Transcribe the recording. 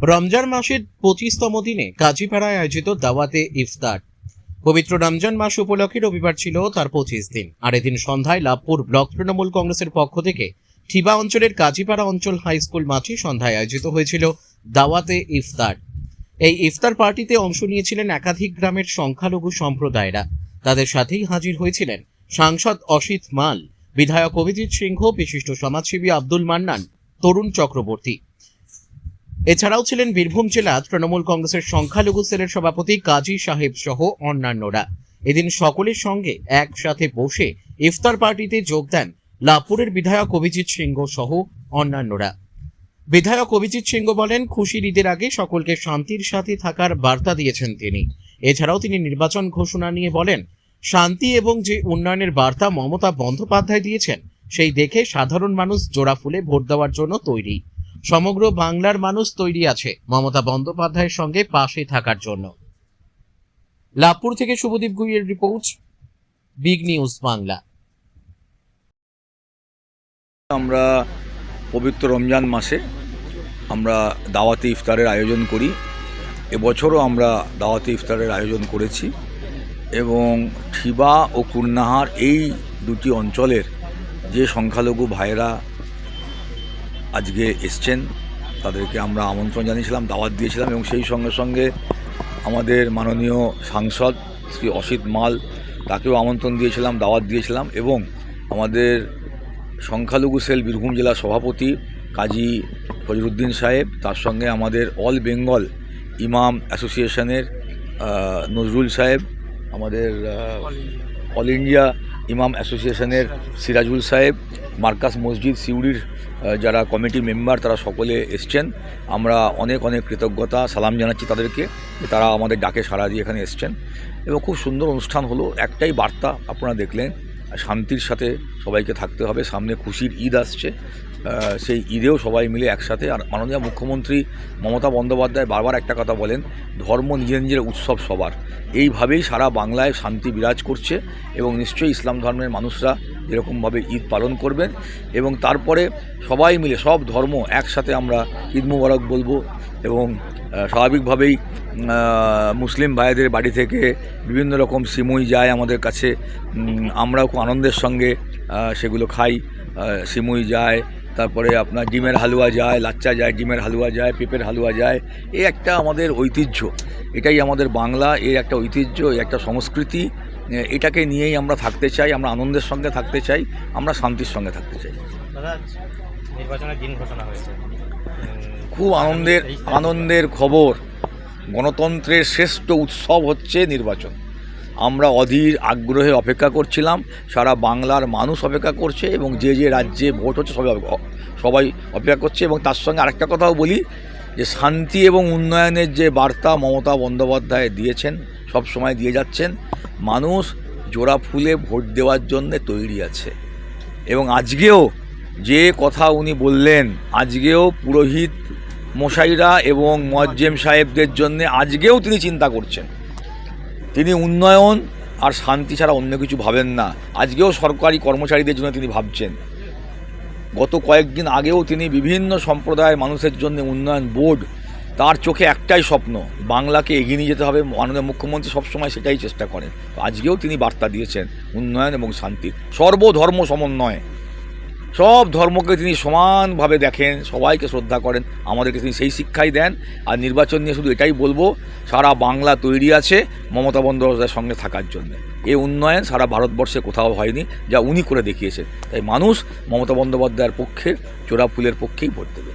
রমজান মাসের 25তম দিনে কাজীপাড়ায় আয়োজিত দাওয়াতে ইফতার। পবিত্র রমজান মাস উপলক্ষে রবিবার ছিল তার 25 দিন। আর এদিন সন্ধ্যায় লাভপুর ব্লক তৃণমূল কংগ্রেসের পক্ষ থেকে ঠিবা অঞ্চলের কাজীপাড়া অঞ্চল হাই স্কুল মাঠে সন্ধ্যায় আয়োজিত হয়েছিল দাওয়াতে ইফতার। এই ইফতার পার্টিতে অংশ নিয়েছিলেন একাধিক গ্রামের সংখ্যালঘু সম্প্রদায়েরা। তাদের সাথেই হাজির হয়েছিলেন সাংসদ অসিত মাল, বিধায়ক অভিজিৎ সিংহ, বিশিষ্ট সমাজসেবী আব্দুল মান্নান, তরুণ চক্রবর্তী। এছাড়াও ছিলেন বীরভূম জেলা তৃণমূল কংগ্রেসের সংখ্যালঘু সেলের সভাপতি কাজী সাহেব সহ অন্যান্যরা। এদিন সকলের সঙ্গে একসাথে বসে ইফতার পার্টিতে যোগ দেন লাভপুরের বিধায়ক অভিজিৎ সিংহ সহ অন্যান্যরা। বিধায়ক অভিজিৎ সিংহ বলেন, খুশির ঈদের আগে সকলকে শান্তির সাথে থাকার বার্তা দিয়েছেন তিনি। এছাড়াও তিনি নির্বাচন ঘোষণা নিয়ে বলেন, শান্তি এবং যে উন্নয়নের বার্তা মমতা বন্দ্যোপাধ্যায় দিয়েছেন সেই দেখে সাধারণ মানুষ জোড়া ফুলে ভোট দেওয়ার জন্য তৈরি। সমগ্র বাংলার মানুষ তৈরি আছে মমতা বন্দ্যোপাধ্যায়ের সঙ্গে পাশে থাকার জন্য। লাভপুর থেকে শুভদীপ গুইয়ের রিপোর্ট, বিগ নিউজ বাংলা। আমরা পবিত্র রমজান মাসে আমরা দাওয়াতে ইফতারের আয়োজন করি। এবছরও আমরা দাওয়াতে ইফতারের আয়োজন করেছি এবং ঠিবা ও কুর্নাহার এই দুটি অঞ্চলের যে সংখ্যালঘু ভাইয়েরা আজকে এসছেন তাদেরকে আমরা আমন্ত্রণ জানিয়েছিলাম, দাওয়াত দিয়েছিলাম এবং সেই সঙ্গে সঙ্গে আমাদের মাননীয় সাংসদ শ্রী অসিত মাল, তাকেও আমন্ত্রণ দিয়েছিলাম, দাওয়াত দিয়েছিলাম এবং আমাদের সংখ্যালঘু সেল বীরভূম জেলা সভাপতি কাজী ফজরুদ্দিন সাহেব, তার সঙ্গে আমাদের অল বেঙ্গল ইমাম অ্যাসোসিয়েশনের নজরুল সাহেব, আমাদের অল ইন্ডিয়া ইমাম অ্যাসোসিয়েশনের সিরাজুল সাহেব, মার্কাস মসজিদ সিউড়ির যারা কমিটি মেম্বার তারা সকলে এসছেন। আমরা অনেক অনেক কৃতজ্ঞতা সালাম জানাচ্ছি তাদেরকে, তারা আমাদের ডাকে সাড়া দিয়ে এখানে এসছেন এবং খুব সুন্দর অনুষ্ঠান হলো। একটাই বার্তা আপনারা দেখলেন, শান্তির সাথে সবাইকে থাকতে হবে। সামনে খুশির ঈদ আসছে, সেই ঈদেও সবাই মিলে একসাথে। আর মাননীয় মুখ্যমন্ত্রী মমতা বন্দ্যোপাধ্যায় বারবার একটা কথা বলেন, ধর্ম নিজের নিজের উৎসব সবার। এইভাবেই সারা বাংলায় শান্তি বিরাজ করছে এবং নিশ্চয়ই ইসলাম ধর্মের মানুষরা এরকমভাবে ঈদ পালন করবেন এবং তারপরে সবাই মিলে সব ধর্ম একসাথে আমরা ঈদ মুবারক বলবো। এবং স্বাভাবিকভাবেই মুসলিম ভাইদের বাড়ি থেকে বিভিন্ন রকম সিমুই যায় আমাদের কাছে, আমরাও খুব আনন্দের সঙ্গে সেগুলো খাই। সিমুই যায়, তারপরে আপনার ডিমের হালুয়া যায়, লাচ্চা যায়, ডিমের হালুয়া যায়, পেঁপের হালুয়া যায়। এই একটা আমাদের ঐতিহ্য, এটাই আমাদের বাংলা, এর একটা ঐতিহ্য, এই একটা সংস্কৃতি। এটাকে নিয়েই আমরা থাকতে চাই, আমরা আনন্দের সঙ্গে থাকতে চাই, আমরা শান্তির সঙ্গে থাকতে চাই। নির্বাচনের দিন ঘোষণা হয়েছে, খুব আনন্দের খবর। গণতন্ত্রের শ্রেষ্ঠ উৎসব হচ্ছে নির্বাচন। আমরা অধীর আগ্রহে অপেক্ষা করছিলাম, সারা বাংলার মানুষ অপেক্ষা করছে এবং যে যে রাজ্যে ভোট হচ্ছে সবাই অপেক্ষা করছে। এবং তার সঙ্গে আরেকটা কথাও বলি যে শান্তি এবং উন্নয়নের যে বার্তা মমতা বন্দ্যোপাধ্যায় দিয়েছেন, সব সময় দিয়ে যাচ্ছেন, মানুষ জোড়া ফুলে ভোট দেওয়ার জন্য তৈরি আছে। এবং আজকেও যে কথা উনি বললেন, আজকেও পুরোহিত মশাইরা এবং মুয়াজ্জেম সাহেবদের জন্য আজকেও তিনি চিন্তা করছেন। তিনি উন্নয়ন আর শান্তি ছাড়া অন্য কিছু ভাবেন না। আজকেও সরকারি কর্মচারীদের জন্য তিনি ভাবছেন। গত কয়েকদিন আগেও তিনি বিভিন্ন সম্প্রদায়ের মানুষের জন্য উন্নয়ন বোর্ড, তার চোখে একটাই স্বপ্ন, বাংলাকে এগিয়ে নিয়ে যেতে হবে। মাননীয় মুখ্যমন্ত্রী সবসময় সেটাই চেষ্টা করেন। আজকেও তিনি বার্তা দিয়েছেন উন্নয়ন এবং শান্তির, সর্বধর্ম সমন্বয়। সব ধর্মকে তিনি সমানভাবে দেখেন, সবাইকে শ্রদ্ধা করেন, আমাদেরকে তিনি সেই শিক্ষাই দেন। আর নির্বাচন নিয়ে শুধু এটাই বলবো, সারা বাংলা তৈরি আছে মমতা বন্দ্যোপাধ্যায়ের সঙ্গে থাকার জন্য। এই উন্নয়ন সারা ভারতবর্ষে কোথাও হয়নি, যা উনি করে দেখিয়েছেন। তাই মানুষ মমতা বন্দ্যোপাধ্যায়ের পক্ষে, জোড়া ফুলের পক্ষেই ভোট দেবে।